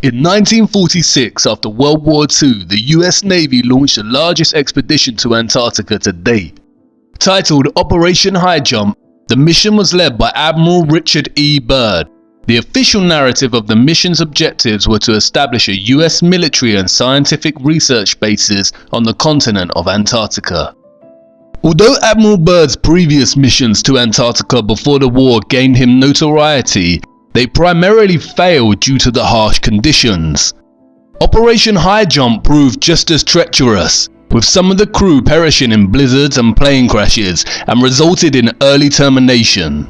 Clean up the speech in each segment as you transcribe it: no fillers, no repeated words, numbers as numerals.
In 1946, after World War II, the US Navy launched the largest expedition to Antarctica to date. Titled Operation High Jump, the mission was led by Admiral Richard E. Byrd. The official narrative of the mission's objectives were to establish a US military and scientific research bases on the continent of Antarctica. Although Admiral Byrd's previous missions to Antarctica before the war gained him notoriety, they primarily failed due to the harsh conditions. Operation High Jump proved just as treacherous, with some of the crew perishing in blizzards and plane crashes, and resulted in early termination.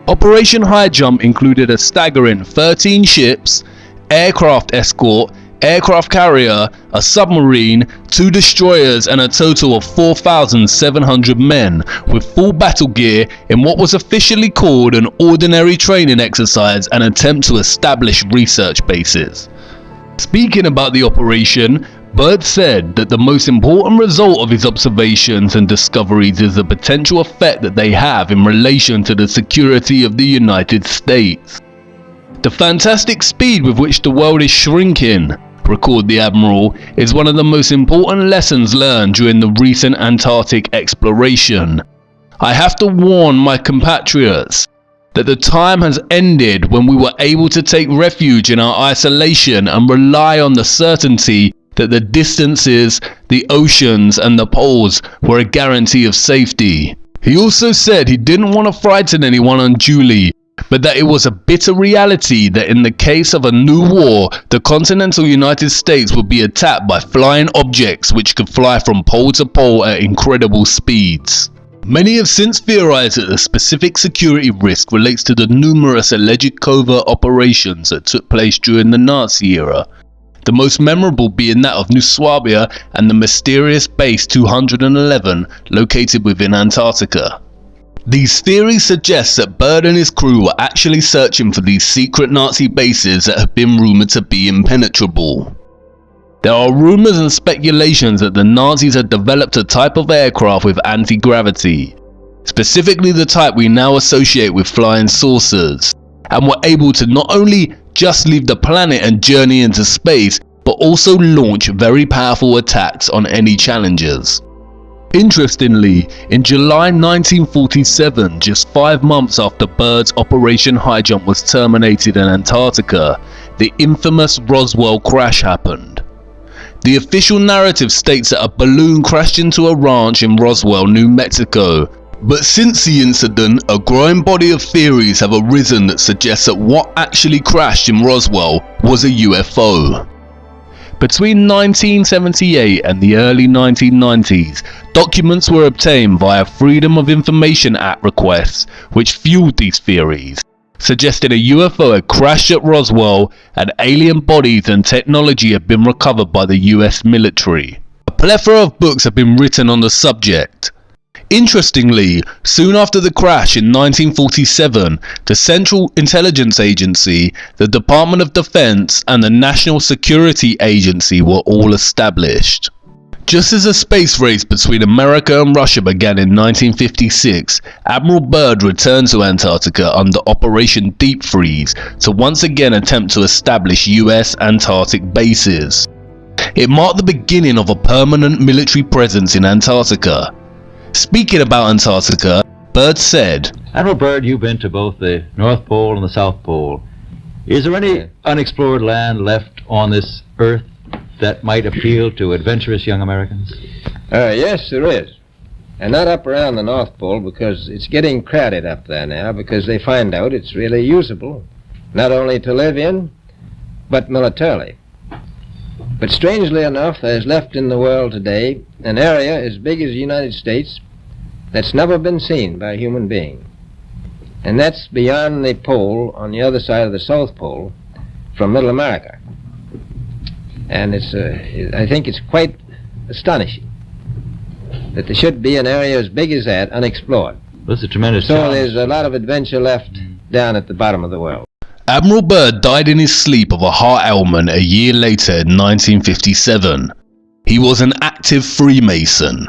Operation High Jump included a staggering 13 ships, aircraft escort, aircraft carrier, a submarine, 2 destroyers and a total of 4,700 men with full battle gear in what was officially called an ordinary training exercise and attempt to establish research bases. Speaking about the operation, Byrd said that the most important result of his observations and discoveries is the potential effect that they have in relation to the security of the United States. The fantastic speed with which the world is shrinking, recorded the Admiral, is one of the most important lessons learned during the recent Antarctic exploration. I have to warn my compatriots that the time has ended when we were able to take refuge in our isolation and rely on the certainty that the distances, the oceans and the poles were a guarantee of safety. He also said he didn't want to frighten anyone unduly, but that it was a bitter reality that in the case of a new war, the continental United States would be attacked by flying objects which could fly from pole to pole at incredible speeds. Many have since theorized that the specific security risk relates to the numerous alleged covert operations that took place during the Nazi era, the most memorable being that of New Swabia and the mysterious Base 211 located within Antarctica. These theories suggest that Byrd and his crew were actually searching for these secret Nazi bases that have been rumoured to be impenetrable. There are rumours and speculations that the Nazis had developed a type of aircraft with anti-gravity, specifically the type we now associate with flying saucers, and were able to not only just leave the planet and journey into space, but also launch very powerful attacks on any challengers. Interestingly, in July 1947, just 5 months after Byrd's Operation High Jump was terminated in Antarctica, the infamous Roswell crash happened. The official narrative states that a balloon crashed into a ranch in Roswell, New Mexico, but since the incident, a growing body of theories have arisen that suggest that what actually crashed in Roswell was a UFO. Between 1978 and the early 1990s, documents were obtained via Freedom of Information Act requests which fueled these theories, suggesting a UFO had crashed at Roswell and alien bodies and technology had been recovered by the US military. A plethora of books have been written on the subject. Interestingly, soon after the crash in 1947, the Central Intelligence Agency, the Department of Defense and the National Security Agency were all established. Just as a space race between America and Russia began in 1956, Admiral Byrd returned to Antarctica under Operation Deep Freeze to once again attempt to establish US Antarctic bases. It marked the beginning of a permanent military presence in Antarctica. Speaking about Antarctica, Byrd said, Admiral Byrd, you've been to both the North Pole and the South Pole. Is there any unexplored land left on this Earth that might appeal to adventurous young Americans? Yes, there is. And not up around the North Pole, because it's getting crowded up there now, because they find out it's really usable, not only to live in, but militarily. But strangely enough, there's left in the world today an area as big as the United States that's never been seen by a human being. And that's beyond the pole on the other side of the South Pole from Middle America. And I think it's quite astonishing that there should be an area as big as that unexplored. That's a tremendous So challenge. there's a lot of adventure left down at the bottom of the world. Admiral Byrd died in his sleep of a heart ailment a year later in 1957. He was an active Freemason.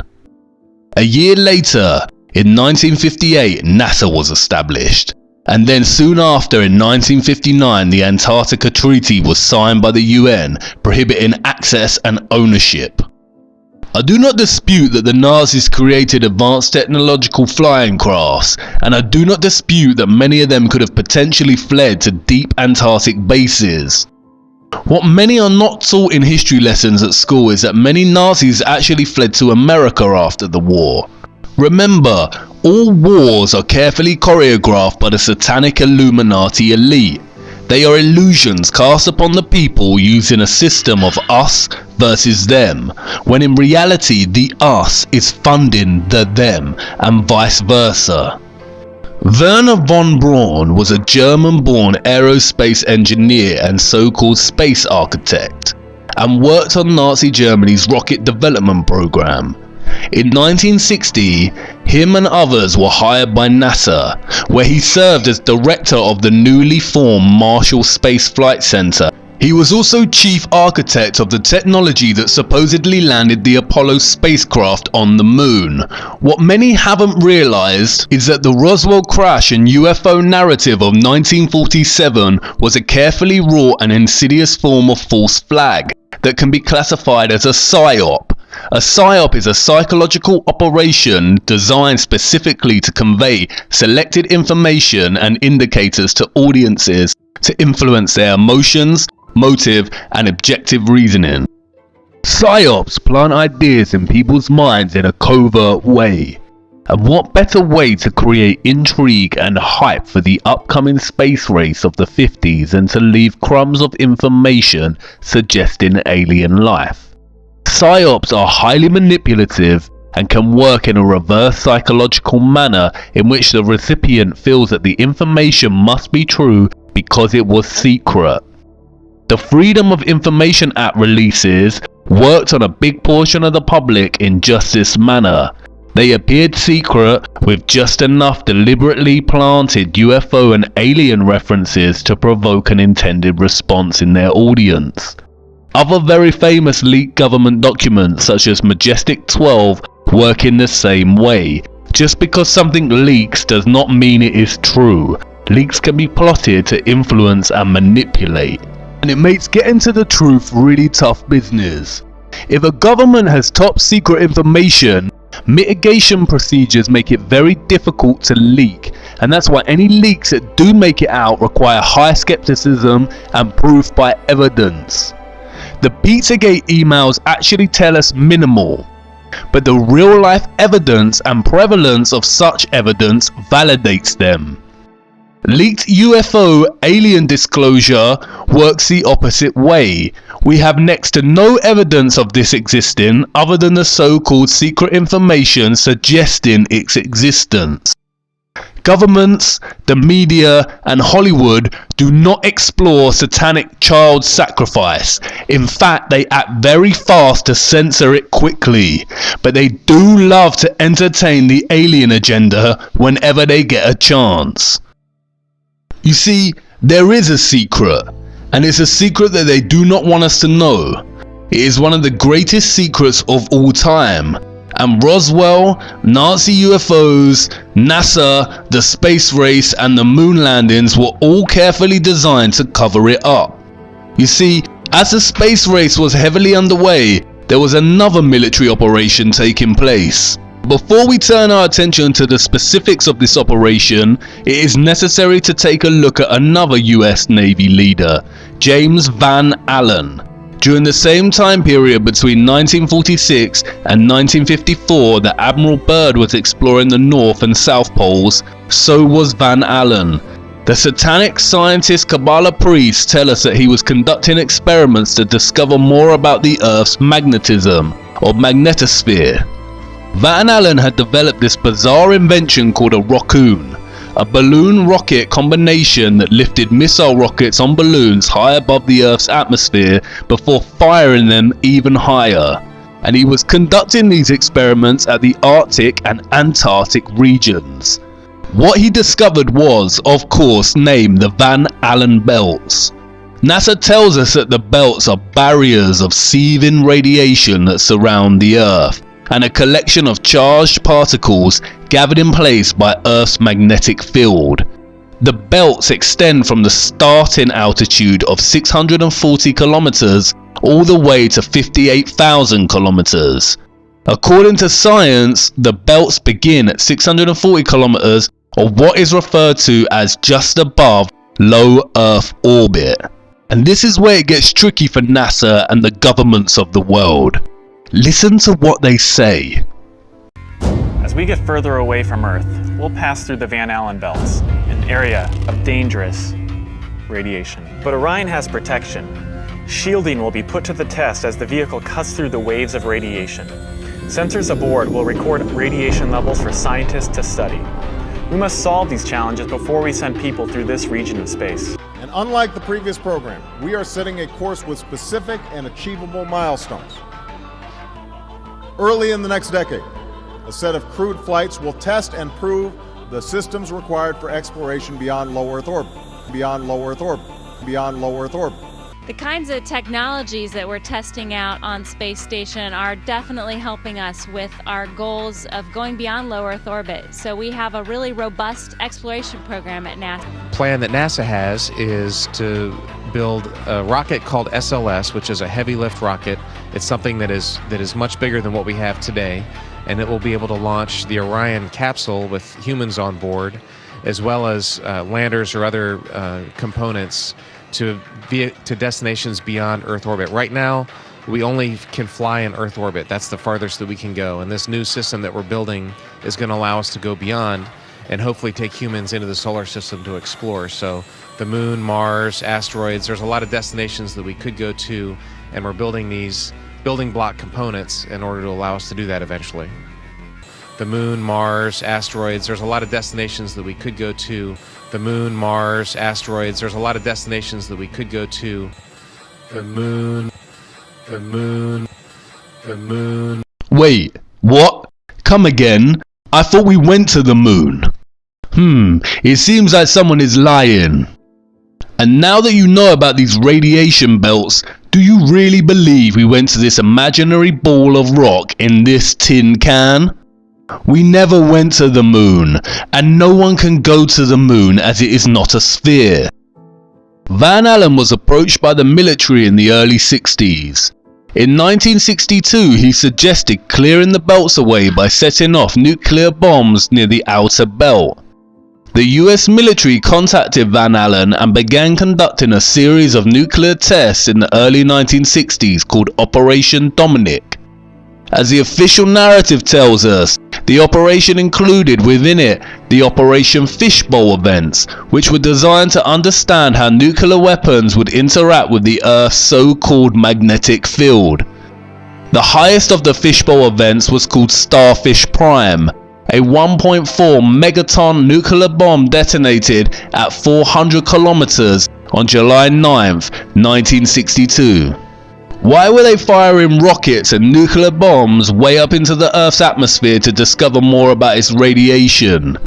A year later, in 1958, NASA was established. And then soon after, in 1959, the Antarctica Treaty was signed by the UN, prohibiting access and ownership. I do not dispute that the Nazis created advanced technological flying crafts, and I do not dispute that many of them could have potentially fled to deep Antarctic bases. What many are not taught in history lessons at school is that many Nazis actually fled to America after the war. Remember, all wars are carefully choreographed by the satanic Illuminati elite. They are illusions cast upon the people using a system of us versus them, when in reality the us is funding the them, and vice versa. Werner von Braun was a German-born aerospace engineer and so-called space architect, and worked on Nazi Germany's rocket development program. In 1960, him and others were hired by NASA, where he served as director of the newly formed Marshall Space Flight Center. He was also chief architect of the technology that supposedly landed the Apollo spacecraft on the moon. What many haven't realized is that the Roswell crash and UFO narrative of 1947 was a carefully wrought and insidious form of false flag that can be classified as a PSYOP. A PSYOP is a psychological operation designed specifically to convey selected information and indicators to audiences to influence their emotions, motive, and objective reasoning. PSYOPs plant ideas in people's minds in a covert way. And what better way to create intrigue and hype for the upcoming space race of the 50s than to leave crumbs of information suggesting alien life? PSYOPs are highly manipulative and can work in a reverse psychological manner in which the recipient feels that the information must be true because it was secret. The Freedom of Information Act releases worked on a big portion of the public in just this manner. They appeared secret with just enough deliberately planted UFO and alien references to provoke an intended response in their audience. Other very famous leaked government documents such as Majestic 12 work in the same way. Just because something leaks does not mean it is true. Leaks can be plotted to influence and manipulate. And it makes getting to the truth really tough business. If a government has top secret information, mitigation procedures make it very difficult to leak, and that's why any leaks that do make it out require high skepticism and proof by evidence. The Pizzagate emails actually tell us minimal, but the real life evidence and prevalence of such evidence validates them. Leaked UFO alien disclosure works the opposite way. We have next to no evidence of this existing other than the so-called secret information suggesting its existence. Governments, the media, and Hollywood do not explore satanic child sacrifice. In fact, they act very fast to censor it quickly. But they do love to entertain the alien agenda whenever they get a chance. You see, there is a secret, and it's a secret that they do not want us to know. It is one of the greatest secrets of all time. And Roswell, Nazi UFOs, NASA, the space race, and the moon landings were all carefully designed to cover it up. You see, as the space race was heavily underway, there was another military operation taking place. Before we turn our attention to the specifics of this operation, it is necessary to take a look at another US Navy leader, James Van Allen. During the same time period between 1946 and 1954 that Admiral Byrd was exploring the North and South Poles, so was Van Allen. The satanic scientist Kabbalah priests tell us that he was conducting experiments to discover more about the Earth's magnetism, or magnetosphere. Van Allen had developed this bizarre invention called a rockoon, a balloon rocket combination that lifted missile rockets on balloons high above the Earth's atmosphere before firing them even higher. And he was conducting these experiments at the Arctic and Antarctic regions. What he discovered was, of course, named the Van Allen belts. NASA tells us that the belts are barriers of seething radiation that surround the Earth, and a collection of charged particles gathered in place by Earth's magnetic field. The belts extend from the starting altitude of 640 kilometers all the way to 58,000 kilometers. According to science, the belts begin at 640 kilometers, or what is referred to as just above low Earth orbit. And this is where it gets tricky for NASA and the governments of the world. Listen to what they say. As we get further away from Earth, we'll pass through the Van Allen belts, an area of dangerous radiation. But Orion has protection. Shielding will be put to the test as the vehicle cuts through the waves of radiation. Sensors aboard will record radiation levels for scientists to study. We must solve these challenges before we send people through this region of space. And unlike the previous program, we are setting a course with specific and achievable milestones. Early in the next decade, a set of crewed flights will test and prove the systems required for exploration beyond low Earth orbit, beyond low Earth orbit, beyond low Earth orbit. The kinds of technologies that we're testing out on Space Station are definitely helping us with our goals of going beyond low Earth orbit. So we have a really robust exploration program at NASA. The plan that NASA has is to build a rocket called SLS, which is a heavy lift rocket. It's something that is much bigger than what we have today, and it will be able to launch the Orion capsule with humans on board, as well as landers or other components to destinations beyond Earth orbit. Right now, we only can fly in Earth orbit. That's the farthest that we can go. And this new system that we're building is going to allow us to go beyond and hopefully take humans into the solar system to explore. So the moon, Mars, asteroids, there's a lot of destinations that we could go to, and we're building these building block components in order to allow us to do that eventually. The moon, Mars, asteroids, there's a lot of destinations that we could go to. The moon, Mars, asteroids, there's a lot of destinations that we could go to. The moon, the moon, the moon. Wait, what? Come again? I thought we went to the moon. It seems like someone is lying. And now that you know about these radiation belts, do you really believe we went to this imaginary ball of rock in this tin can? We never went to the moon, and no one can go to the moon as it is not a sphere. Van Allen was approached by the military in the early 60s. In 1962, he suggested clearing the belts away by setting off nuclear bombs near the outer belt. The US military contacted Van Allen and began conducting a series of nuclear tests in the early 1960s called Operation Dominic. As the official narrative tells us, the operation included within it the Operation Fishbowl events, which were designed to understand how nuclear weapons would interact with the Earth's so-called magnetic field. The highest of the Fishbowl events was called Starfish Prime, a 1.4 megaton nuclear bomb detonated at 400 kilometers on July 9th, 1962. Why were they firing rockets and nuclear bombs way up into the Earth's atmosphere to discover more about its radiation?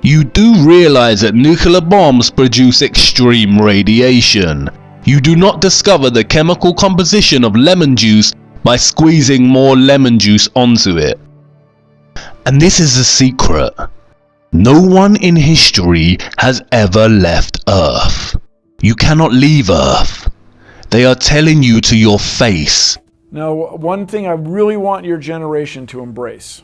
You do realize that nuclear bombs produce extreme radiation. You do not discover the chemical composition of lemon juice by squeezing more lemon juice onto it. And this is the secret. No one in history has ever left Earth. You cannot leave Earth. They are telling you to your face. Now, one thing I really want your generation to embrace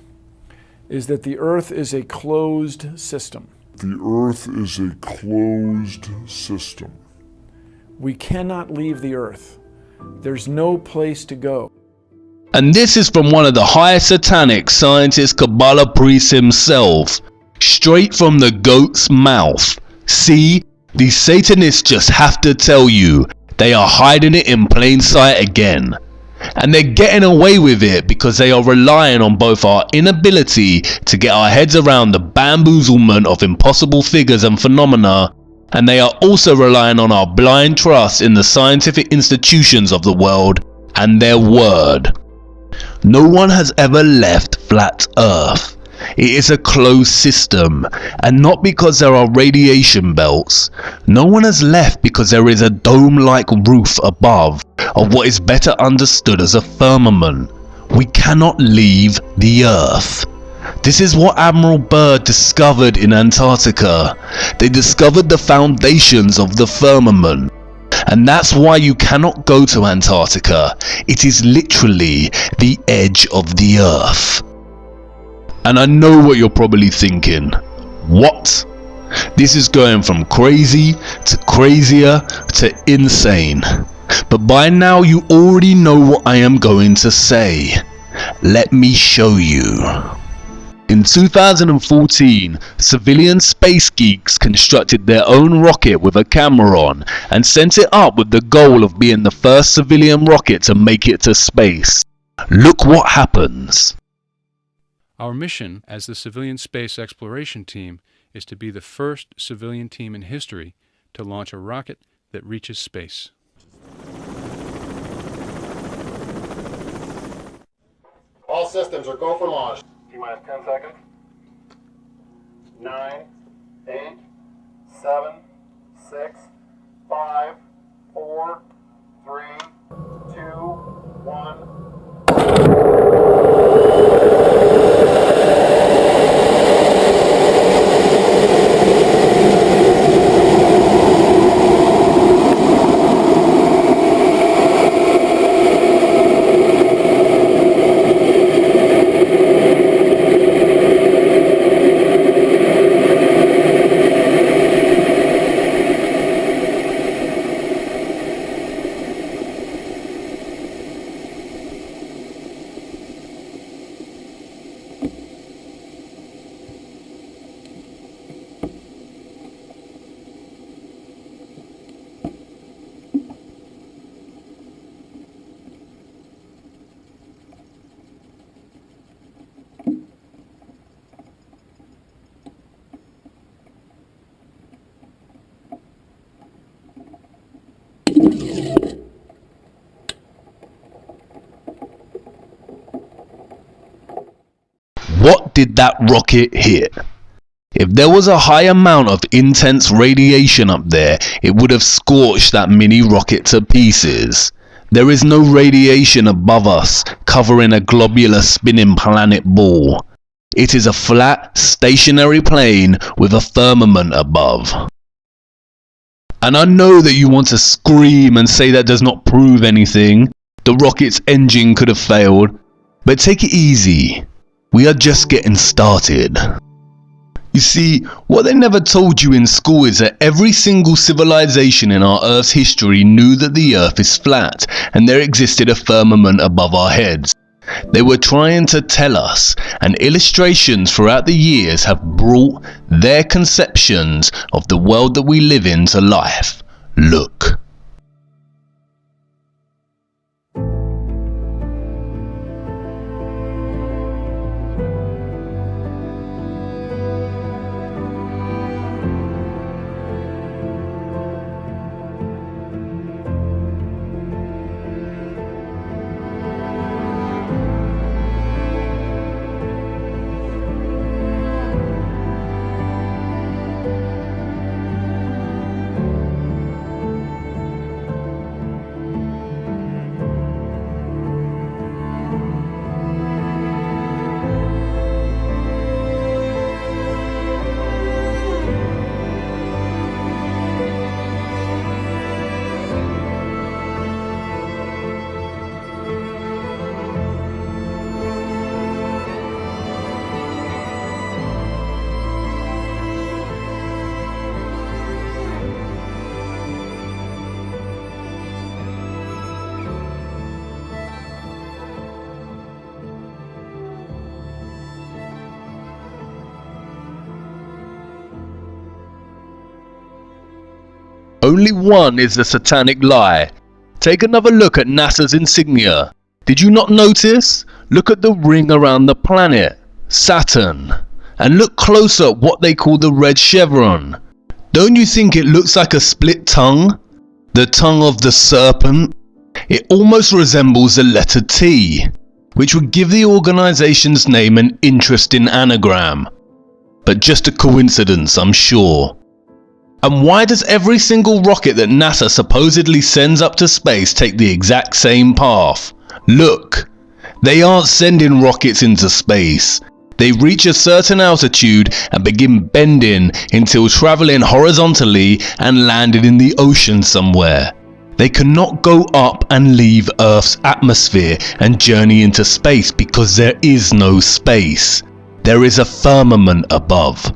is that the Earth is a closed system. The Earth is a closed system. We cannot leave the Earth. There's no place to go. And this is from one of the highest satanic scientist Kabbalah priests himself, straight from the goat's mouth. See, these Satanists just have to tell you, they are hiding it in plain sight again. And they're getting away with it because they are relying on both our inability to get our heads around the bamboozlement of impossible figures and phenomena, and they are also relying on our blind trust in the scientific institutions of the world and their word. No one has ever left flat Earth. It is a closed system, and not because there are radiation belts. No one has left because there is a dome-like roof above of what is better understood as a firmament. We cannot leave the Earth. This is what Admiral Byrd discovered in Antarctica. They discovered the foundations of the firmament. And that's why you cannot go to Antarctica. It is literally the edge of the Earth. And I know what you're probably thinking. What? This is going from crazy to crazier to insane. But by now you already know what I am going to say. Let me show you. In 2014, civilian space geeks constructed their own rocket with a camera on and sent it up with the goal of being the first civilian rocket to make it to space. Look what happens. Our mission as the Civilian Space Exploration Team is to be the first civilian team in history to launch a rocket that reaches space. All systems are go for launch. T-minus 10 seconds. 9, 8, 7, 6, 5, 4, 3, 2, 1. What did that rocket hit? If there was a high amount of intense radiation up there, it would have scorched that mini rocket to pieces. There is no radiation above us covering a globular spinning planet ball. It is a flat, stationary plane with a firmament above. And I know that you want to scream and say that does not prove anything. The rocket's engine could have failed. But take it easy. We are just getting started. You see, what they never told you in school is that every single civilization in our Earth's history knew that the Earth is flat and there existed a firmament above our heads. They were trying to tell us, and illustrations throughout the years have brought their conceptions of the world that we live in to life. Look. Only one is the satanic lie. Take another look at NASA's insignia. Did you not notice? Look at the ring around the planet, Saturn. And look closer at what they call the red chevron. Don't you think it looks like a split tongue? The tongue of the serpent? It almost resembles the letter T, which would give the organization's name an interesting anagram. But just a coincidence, I'm sure. And why does every single rocket that NASA supposedly sends up to space take the exact same path? Look, they aren't sending rockets into space. They reach a certain altitude and begin bending until traveling horizontally and landed in the ocean somewhere. They cannot go up and leave Earth's atmosphere and journey into space because there is no space. There is a firmament above.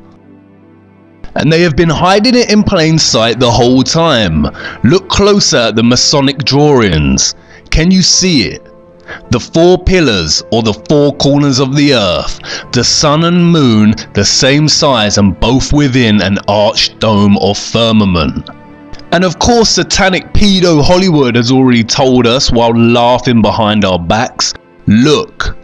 And they have been hiding it in plain sight the whole time. Look closer at the Masonic drawings. Can you see it? The 4 pillars, or the 4 corners of the earth, the sun and moon the same size and both within an arched dome or firmament. And of course satanic pedo Hollywood has already told us while laughing behind our backs, look.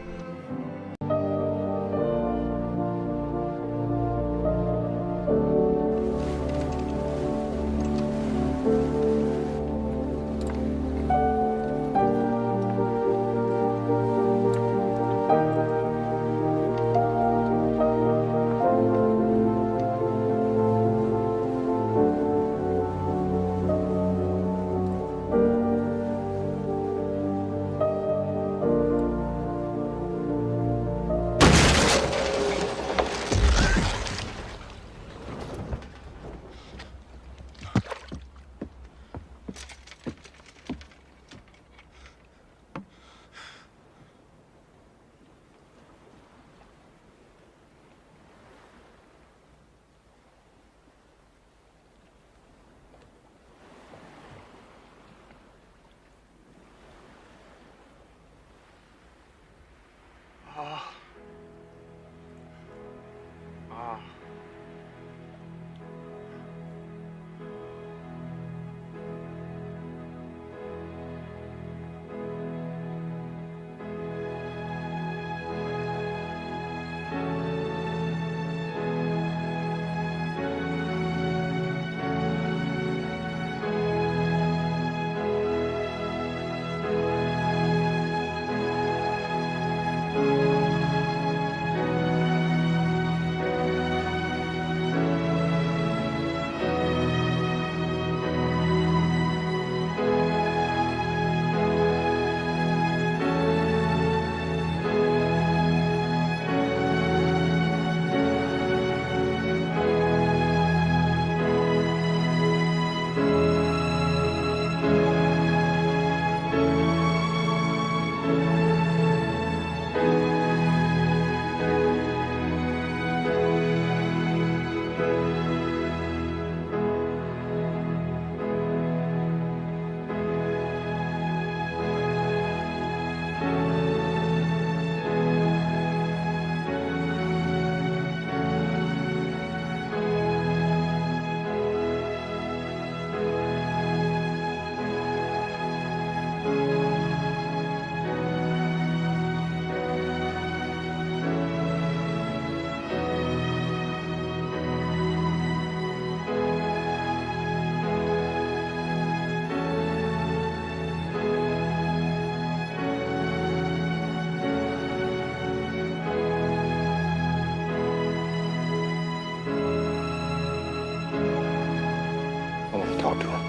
Talk to him.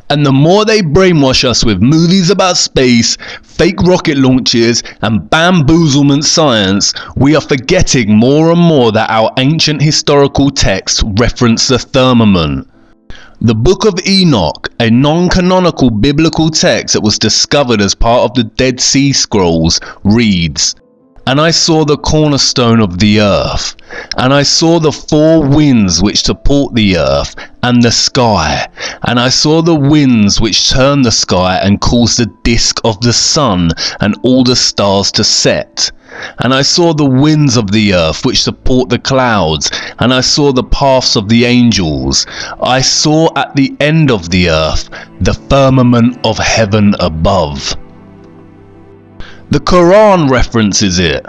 And the more they brainwash us with movies about space, fake rocket launches and bamboozlement science, we are forgetting more and more that our ancient historical texts reference the firmament. The Book of Enoch, a non-canonical biblical text that was discovered as part of the Dead Sea Scrolls, reads, "And I saw the cornerstone of the earth, and I saw the 4 winds which support the earth, and the sky, and I saw the winds which turn the sky and cause the disk of the sun and all the stars to set. And I saw the winds of the earth which support the clouds, and I saw the paths of the angels. I saw at the end of the earth the firmament of heaven above." The Quran references it.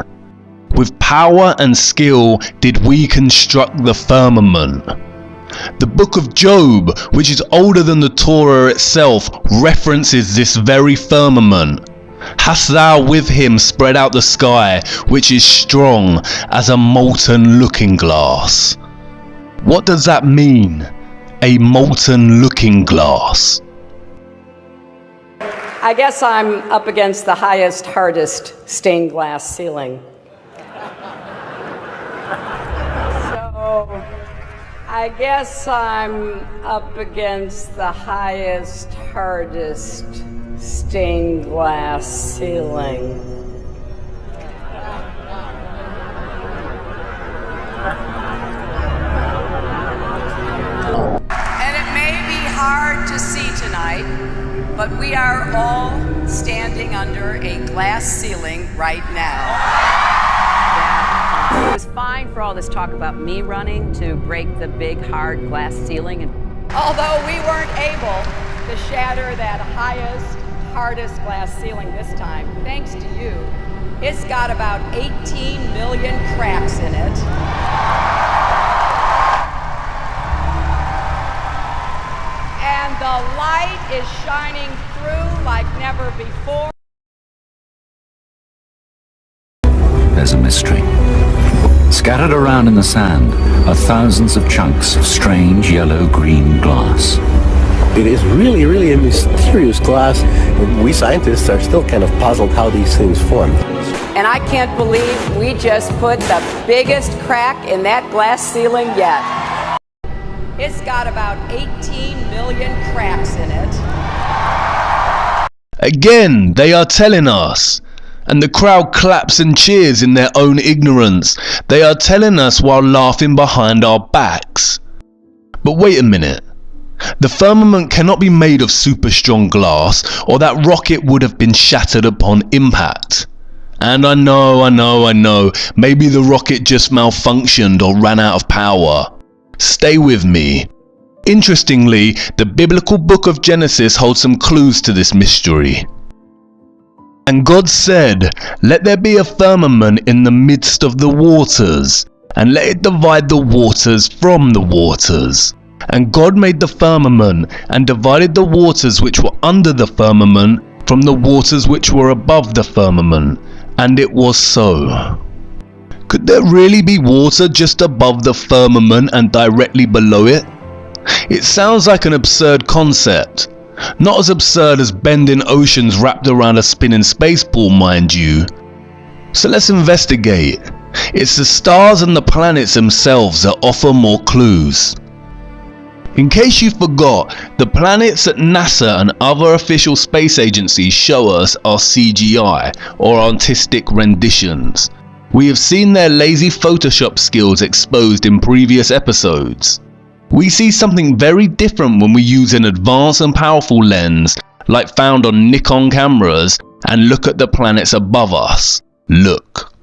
"With power and skill did we construct the firmament." The Book of Job, which is older than the Torah itself, references this very firmament. "Hast thou with him spread out the sky, which is strong as a molten looking glass?" What does that mean? A molten looking glass. I guess I'm up against the highest, hardest stained glass ceiling. So I guess I'm up against the highest, hardest stained glass ceiling. And it may be hard to see tonight, but we are all standing under a glass ceiling right now. It was fine for all this talk about me running to break the big, hard glass ceiling. Although we weren't able to shatter that highest, hardest glass ceiling this time, thanks to you, it's got about 18 million cracks in it. And the light is shining through like never before. There's a mystery. Scattered around in the sand are thousands of chunks of strange yellow-green glass. It is really, really a mysterious glass, and we scientists are still kind of puzzled how these things form. And I can't believe we just put the biggest crack in that glass ceiling yet. It's got about 18 million cracks in it. Again, they are telling us. And the crowd claps and cheers in their own ignorance. They are telling us while laughing behind our backs. But wait a minute. The firmament cannot be made of super strong glass, or that rocket would have been shattered upon impact. And I know, maybe the rocket just malfunctioned or ran out of power. Stay with me. Interestingly, the biblical book of Genesis holds some clues to this mystery. And God said, "Let there be a firmament in the midst of the waters, and let it divide the waters from the waters. And God made the firmament, and divided the waters which were under the firmament from the waters which were above the firmament. And it was so." Could there really be water just above the firmament and directly below it? It sounds like an absurd concept. Not as absurd as bending oceans wrapped around a spinning space ball, mind you. So let's investigate. It's the stars and the planets themselves that offer more clues. In case you forgot, the planets that NASA and other official space agencies show us are CGI, or artistic renditions. We have seen their lazy Photoshop skills exposed in previous episodes. We see something very different when we use an advanced and powerful lens like found on Nikon cameras and look at the planets above us. Look.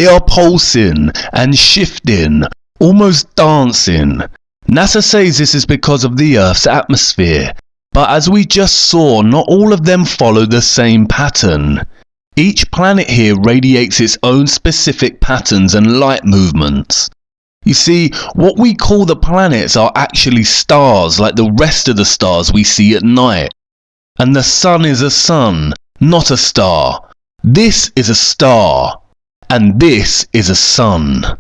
They are pulsing and shifting, almost dancing. NASA says this is because of the Earth's atmosphere, but as we just saw, not all of them follow the same pattern. Each planet here radiates its own specific patterns and light movements. You see, what we call the planets are actually stars like the rest of the stars we see at night. And the sun is a sun, not a star. This is a star, and this is a sun.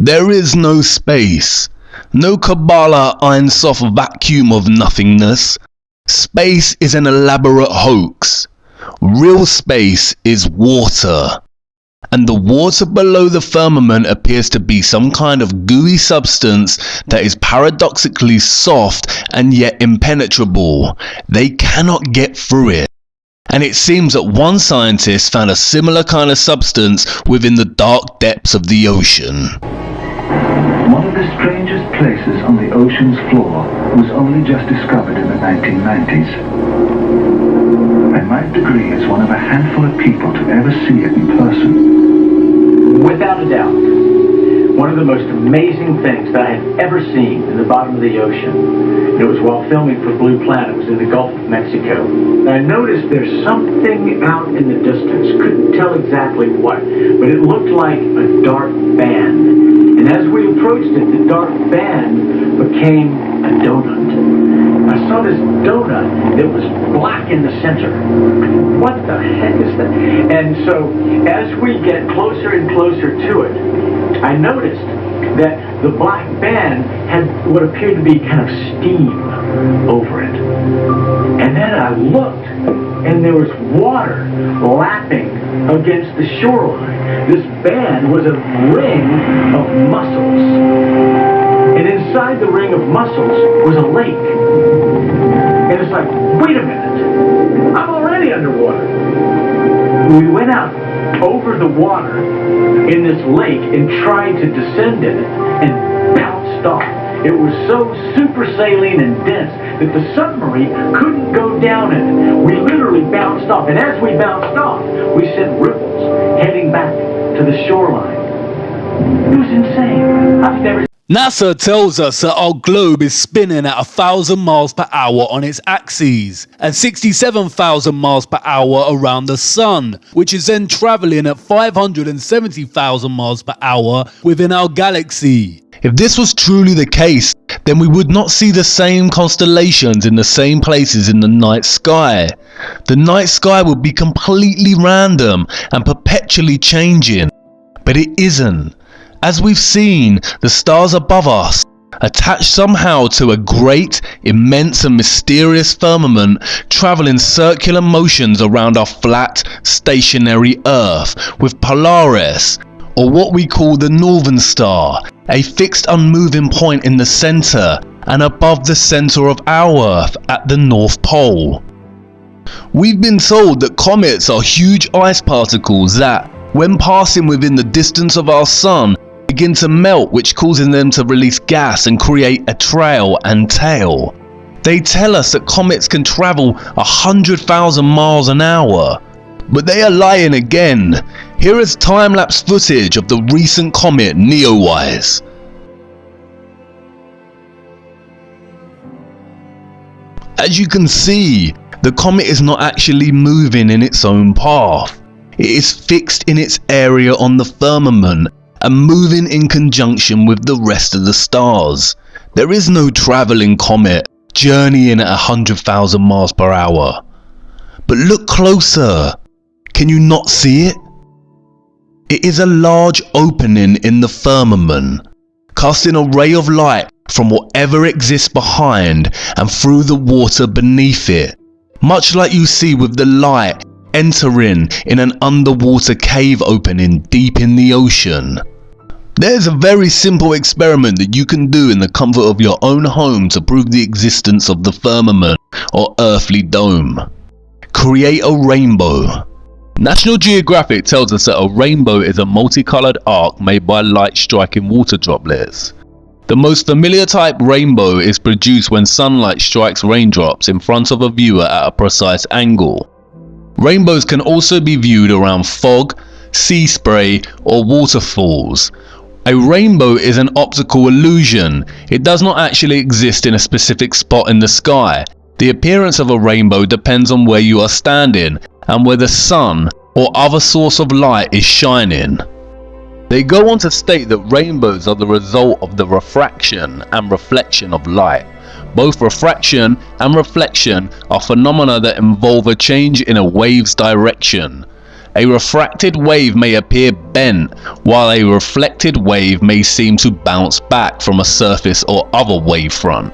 There is no space. No Kabbalah Ein Sof vacuum of nothingness. Space is an elaborate hoax. Real space is water. And the water below the firmament appears to be some kind of gooey substance that is paradoxically soft and yet impenetrable. They cannot get through it. And it seems that one scientist found a similar kind of substance within the dark depths of the ocean. One of the strangest places on the ocean's floor was only just discovered in the 1990s. I might agree it's one of a handful of people to ever see it in person. Without a doubt, one of the most amazing things that I had ever seen in the bottom of the ocean. And it was while filming for Blue Planet. It was in the Gulf of Mexico. And I noticed there's something out in the distance. Couldn't tell exactly what, but it looked like a dark band. And as we approached it, the dark band became a donut. I saw this donut that was black in the center. What the heck is that? And so as we get closer and closer to it, I noticed that the black band had what appeared to be kind of steam over it. And then I looked, and there was water lapping against the shoreline. This band was a ring of mussels. And inside the ring of mussels was a lake. And it's like, wait a minute, I'm already underwater. We went out over the water in this lake and tried to descend in it and bounced off. It was so super saline and dense that the submarine couldn't go down in it. We literally bounced off, and as we bounced off, we sent ripples heading back to the shoreline. It was insane. I've never NASA tells us that our globe is spinning at 1,000 miles per hour on its axes and 67,000 miles per hour around the sun, which is then traveling at 570,000 miles per hour within our galaxy. If this was truly the case, then we would not see the same constellations in the same places in the night sky. The night sky would be completely random and perpetually changing. But it isn't. As we've seen, the stars above us, attached somehow to a great, immense and mysterious firmament, travel in circular motions around our flat, stationary Earth, with Polaris, or what we call the Northern Star, a fixed unmoving point in the center and above the center of our Earth at the North Pole. We've been told that comets are huge ice particles that, when passing within the distance of our sun, begin to melt, which causes them to release gas and create a trail and tail. They tell us that comets can travel 100,000 miles an hour. But they are lying again. Here is time-lapse footage of the recent comet Neowise. As you can see, the comet is not actually moving in its own path. It is fixed in its area on the firmament and moving in conjunction with the rest of the stars. There is no travelling comet journeying at 100,000 miles per hour. But look closer. Can you not see it? It is a large opening in the firmament, casting a ray of light from whatever exists behind and through the water beneath it, much like you see with the light entering in an underwater cave opening deep in the ocean. There's a very simple experiment that you can do in the comfort of your own home to prove the existence of the firmament or earthly dome. Create a rainbow. National Geographic tells us that a rainbow is a multicolored arc made by light striking water droplets. The most familiar type rainbow is produced when sunlight strikes raindrops in front of a viewer at a precise angle. Rainbows can also be viewed around fog, sea spray, or waterfalls. A rainbow is an optical illusion. It does not actually exist in a specific spot in the sky. The appearance of a rainbow depends on where you are standing and where the sun or other source of light is shining. They go on to state that rainbows are the result of the refraction and reflection of light. Both refraction and reflection are phenomena that involve a change in a wave's direction. A refracted wave may appear bent, while a reflected wave may seem to bounce back from a surface or other wavefront.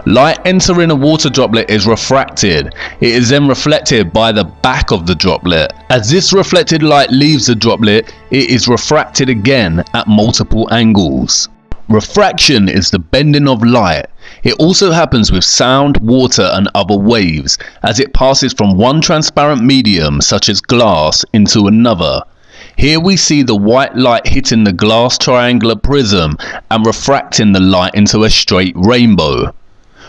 Light entering a water droplet is refracted. It is then reflected by the back of the droplet. As this reflected light leaves the droplet, it is refracted again at multiple angles. Refraction is the bending of light. It also happens with sound, water and other waves, as it passes from one transparent medium, such as glass, into another. Here we see the white light hitting the glass triangular prism and refracting the light into a straight rainbow.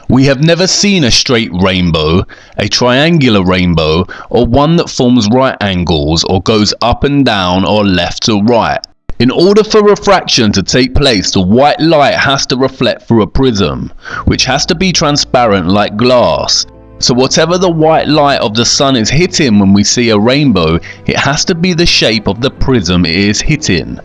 We have never seen a straight rainbow, a triangular rainbow, or one that forms right angles or goes up and down or left to right. In order for refraction to take place, the white light has to reflect through a prism, which has to be transparent like glass. So whatever the white light of the sun is hitting when we see a rainbow, it has to be the shape of the prism it is hitting.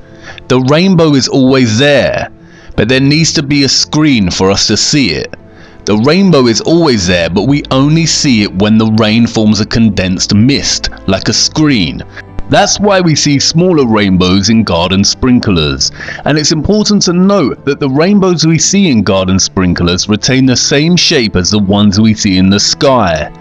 The rainbow is always there, but there needs to be a screen for us to see it. The rainbow is always there, but we only see it when the rain forms a condensed mist, like a screen. That's why we see smaller rainbows in garden sprinklers, and it's important to note that the rainbows we see in garden sprinklers retain the same shape as the ones we see in the sky.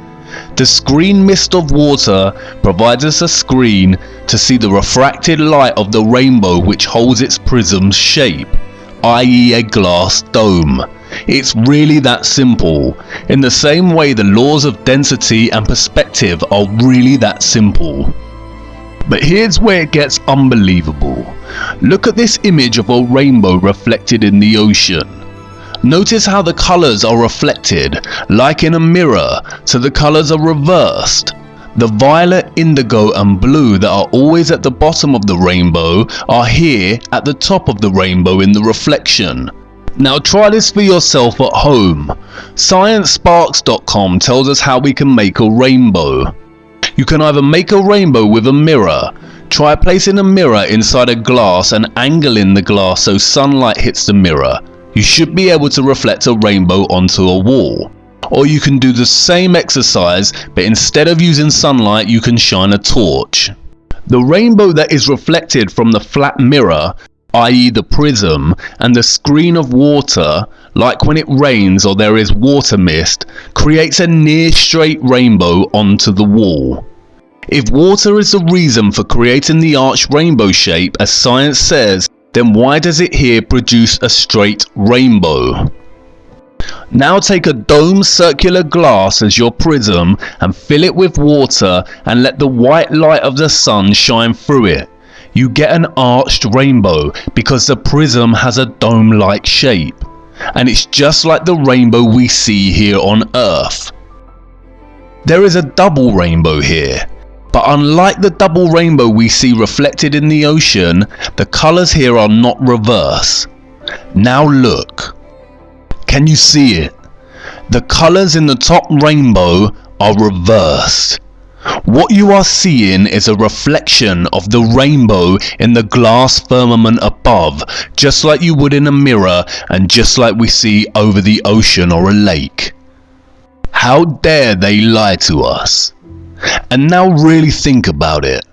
The screen mist of water provides us a screen to see the refracted light of the rainbow, which holds its prism's shape, i.e. a glass dome. It's really that simple. In the same way, the laws of density and perspective are really that simple. But here's where it gets unbelievable. Look at this image of a rainbow reflected in the ocean. Notice how the colors are reflected, like in a mirror, so the colors are reversed. The violet, indigo and blue that are always at the bottom of the rainbow are here at the top of the rainbow in the reflection. Now try this for yourself at home. ScienceSparks.com tells us how we can make a rainbow. You can either make a rainbow with a mirror. Try placing a mirror inside a glass and angling the glass so sunlight hits the mirror. You should be able to reflect a rainbow onto a wall. Or you can do the same exercise, but instead of using sunlight, you can shine a torch. The rainbow that is reflected from the flat mirror, i.e. the prism, and the screen of water, like when it rains or there is water mist, creates a near straight rainbow onto the wall. If water is the reason for creating the arched rainbow shape, as science says, then why does it here produce a straight rainbow? Now take a dome circular glass as your prism and fill it with water and let the white light of the sun shine through it. You get an arched rainbow because the prism has a dome-like shape. And it's just like the rainbow we see here on Earth. There is a double rainbow here, but unlike the double rainbow we see reflected in the ocean, the colors here are not reverse. Now look. Can you see it? The colors in the top rainbow are reversed. What you are seeing is a reflection of the rainbow in the glass firmament above, just like you would in a mirror and just like we see over the ocean or a lake. How dare they lie to us? And now really think about it.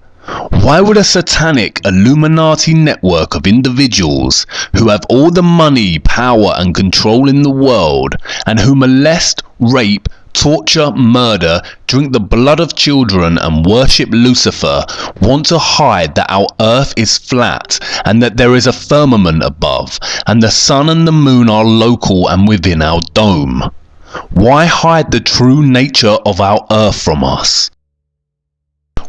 Why would a satanic Illuminati network of individuals who have all the money, power and control in the world, and who molest, rape, torture, murder, drink the blood of children and worship Lucifer, want to hide that our earth is flat and that there is a firmament above and the sun and the moon are local and within our dome? Why hide the true nature of our earth from us?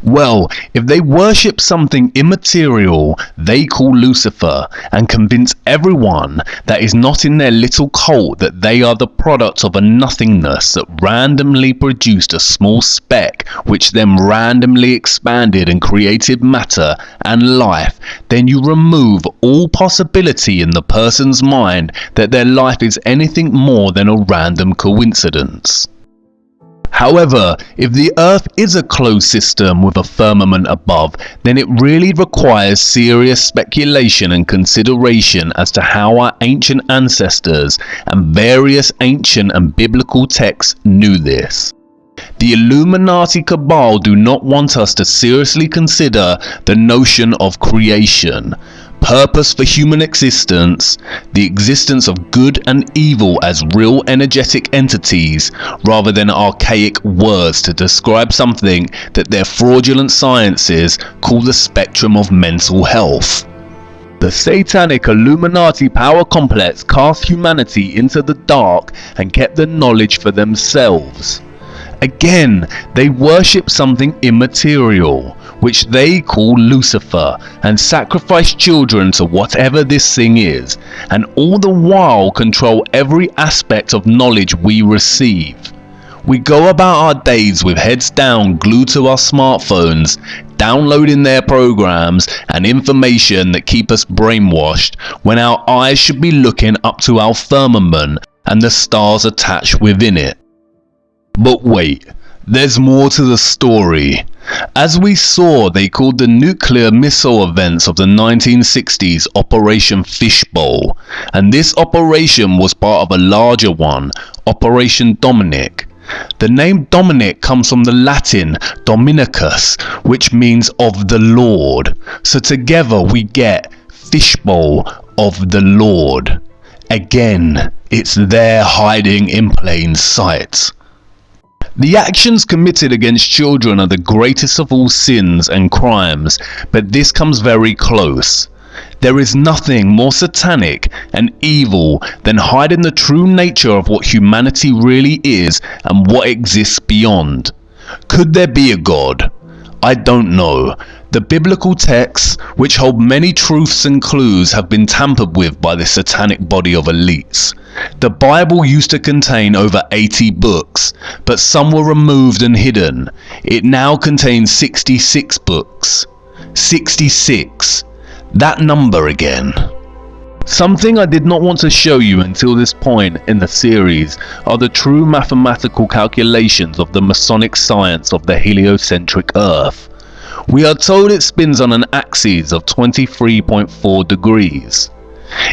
Well, if they worship something immaterial they call Lucifer and convince everyone that is not in their little cult that they are the product of a nothingness that randomly produced a small speck which then randomly expanded and created matter and life, then you remove all possibility in the person's mind that their life is anything more than a random coincidence. However, if the Earth is a closed system with a firmament above, then it really requires serious speculation and consideration as to how our ancient ancestors and various ancient and biblical texts knew this. The Illuminati cabal do not want us to seriously consider the notion of creation, purpose for human existence, the existence of good and evil as real energetic entities rather than archaic words to describe something that their fraudulent sciences call the spectrum of mental health. The satanic Illuminati power complex cast humanity into the dark and kept the knowledge for themselves. Again, they worship something immaterial, which they call Lucifer, and sacrifice children to whatever this thing is, and all the while control every aspect of knowledge we receive. We go about our days with heads down, glued to our smartphones, downloading their programs and information that keep us brainwashed, when our eyes should be looking up to our firmament and the stars attached within it. But wait, there's more to the story. As we saw, they called the nuclear missile events of the 1960s Operation Fishbowl, and this operation was part of a larger one, Operation Dominic. The name Dominic comes from the Latin Dominicus, which means of the Lord. So together we get Fishbowl of the Lord. Again, it's there hiding in plain sight. The actions committed against children are the greatest of all sins and crimes, but this comes very close. There is nothing more satanic and evil than hiding the true nature of what humanity really is and what exists beyond. Could there be a God? I don't know. The biblical texts, which hold many truths and clues, have been tampered with by the satanic body of elites. The Bible used to contain over 80 books, but some were removed and hidden. It now contains 66 books. 66. That number again. Something I did not want to show you until this point in the series are the true mathematical calculations of the Masonic science of the heliocentric Earth. We are told it spins on an axis of 23.4 degrees.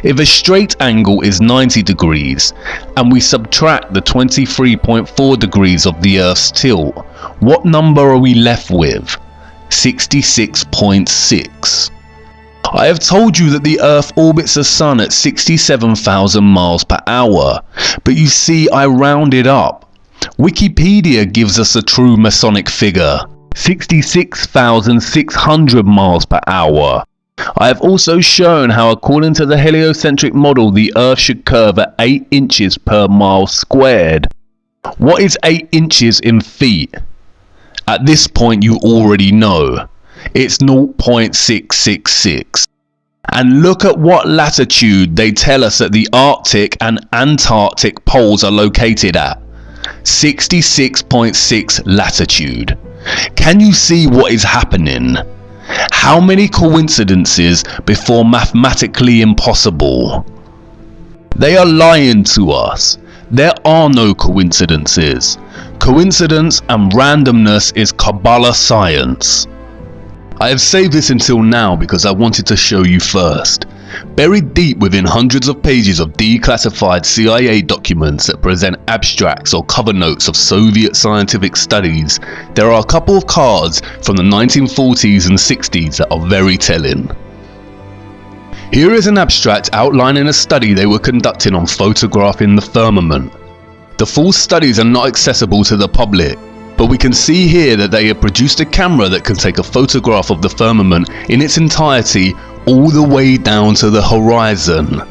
If a straight angle is 90 degrees and we subtract the 23.4 degrees of the Earth's tilt, what number are we left with? 66.6. I have told you that the Earth orbits the Sun at 67,000 miles per hour, but you see I rounded up. Wikipedia gives us a true Masonic figure, 66,600 miles per hour. I have also shown how according to the heliocentric model the Earth should curve at 8 inches per mile squared. What is 8 inches in feet? At this point you already know. It's 0.666. And look at what latitude they tell us that the Arctic and Antarctic poles are located at. 66.6 latitude. Can you see what is happening? How many coincidences before mathematically impossible? They are lying to us. There are no coincidences. Coincidence and randomness is Kabbalah science. I have saved this until now because I wanted to show you first. Buried deep within hundreds of pages of declassified CIA documents that present abstracts or cover notes of Soviet scientific studies, there are a couple of cards from the 1940s and 60s that are very telling. Here is an abstract outlining a study they were conducting on photographing the firmament. The full studies are not accessible to the public, but we can see here that they have produced a camera that can take a photograph of the firmament in its entirety all the way down to the horizon.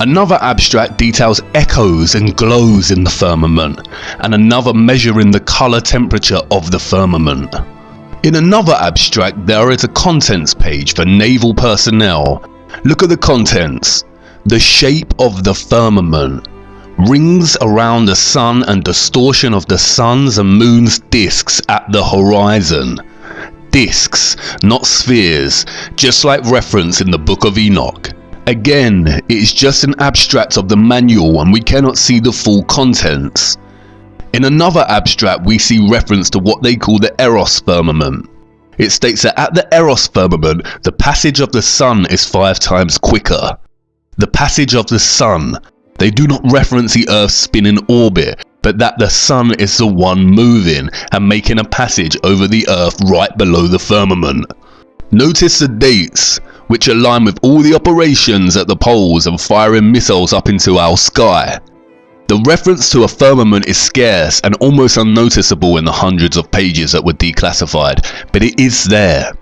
Another abstract details echoes and glows in the firmament, and another measuring the color temperature of the firmament. In another abstract there is a contents page for naval personnel. Look at the contents. The shape of the firmament. Rings around the sun and distortion of the sun's and moon's disks at the horizon. Disks, not spheres, just like reference in the Book of Enoch. Again, it is just an abstract of the manual and we cannot see the full contents. In another abstract we see reference to what they call the Eros firmament. It states that at the Eros firmament the passage of the sun is 5 times quicker. The passage of the sun. They do not reference the Earth's spinning orbit, but that the sun is the one moving and making a passage over the earth right below the firmament. Notice the dates, which align with all the operations at the poles and firing missiles up into our sky. The reference to a firmament is scarce and almost unnoticeable in the hundreds of pages that were declassified, but it is there.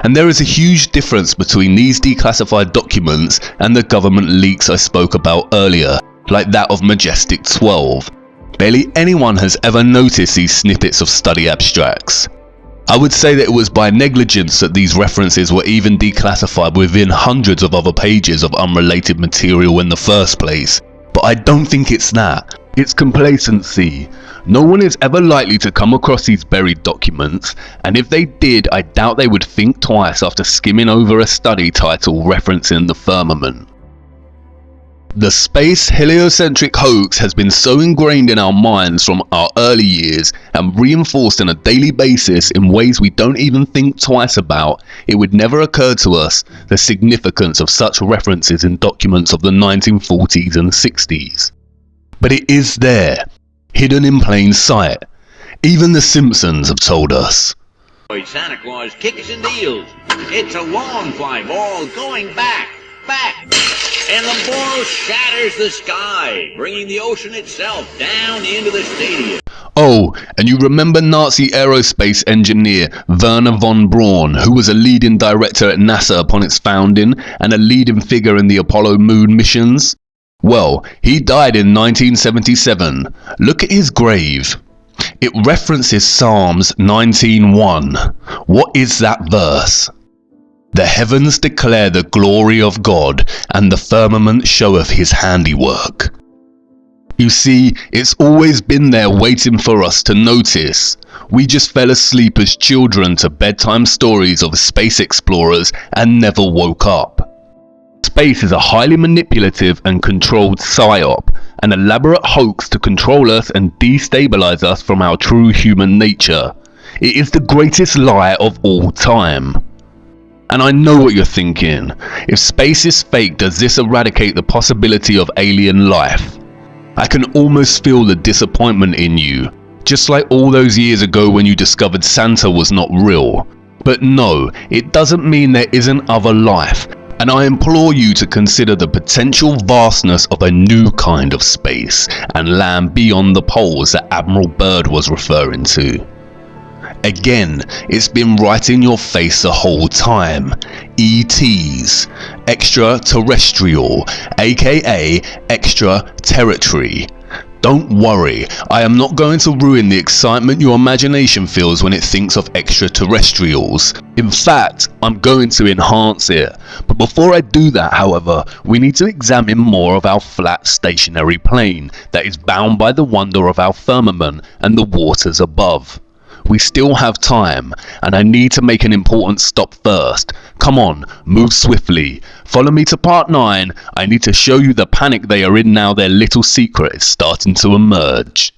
And there is a huge difference between these declassified documents and the government leaks I spoke about earlier, like that of Majestic 12. Barely anyone has ever noticed these snippets of study abstracts. I would say that it was by negligence that these references were even declassified within hundreds of other pages of unrelated material in the first place. But I don't think it's that. It's complacency. No one is ever likely to come across these buried documents, and if they did, I doubt they would think twice after skimming over a study title referencing the firmament. The space heliocentric hoax has been so ingrained in our minds from our early years and reinforced on a daily basis in ways we don't even think twice about, it would never occur to us the significance of such references in documents of the 1940s and 60s. But it is there, hidden in plain sight. Even the Simpsons have told us. Santa Claus kicks and deals. It's a long fly ball going back, and the ball shatters the sky, bringing the ocean itself down into the stadium. Oh, and you remember Nazi aerospace engineer Werner von Braun, who was a leading director at NASA upon its founding and a leading figure in the Apollo moon missions? Well, he died in 1977. Look at his grave. It references Psalms 19:1. What is that verse? The heavens declare the glory of God, and the firmament showeth his handiwork. You see, it's always been there waiting for us to notice. We just fell asleep as children to bedtime stories of space explorers and never woke up. Space is a highly manipulative and controlled psyop, an elaborate hoax to control us and destabilize us from our true human nature. It is the greatest lie of all time. And I know what you're thinking. If space is fake, does this eradicate the possibility of alien life? I can almost feel the disappointment in you, just like all those years ago when you discovered Santa was not real. But no, it doesn't mean there isn't other life, and I implore you to consider the potential vastness of a new kind of space and land beyond the poles that Admiral Byrd was referring to. Again, it's been right in your face the whole time. ETs, extraterrestrial, aka extraterritory. Don't worry, I am not going to ruin the excitement your imagination feels when it thinks of extraterrestrials. In fact, I'm going to enhance it. But before I do that, however, we need to examine more of our flat stationary plane that is bound by the wonder of our firmament and the waters above. We still have time, and I need to make an important stop first. Come on, move swiftly. Follow me to part 9. I need to show you the panic they are in now their little secret is starting to emerge.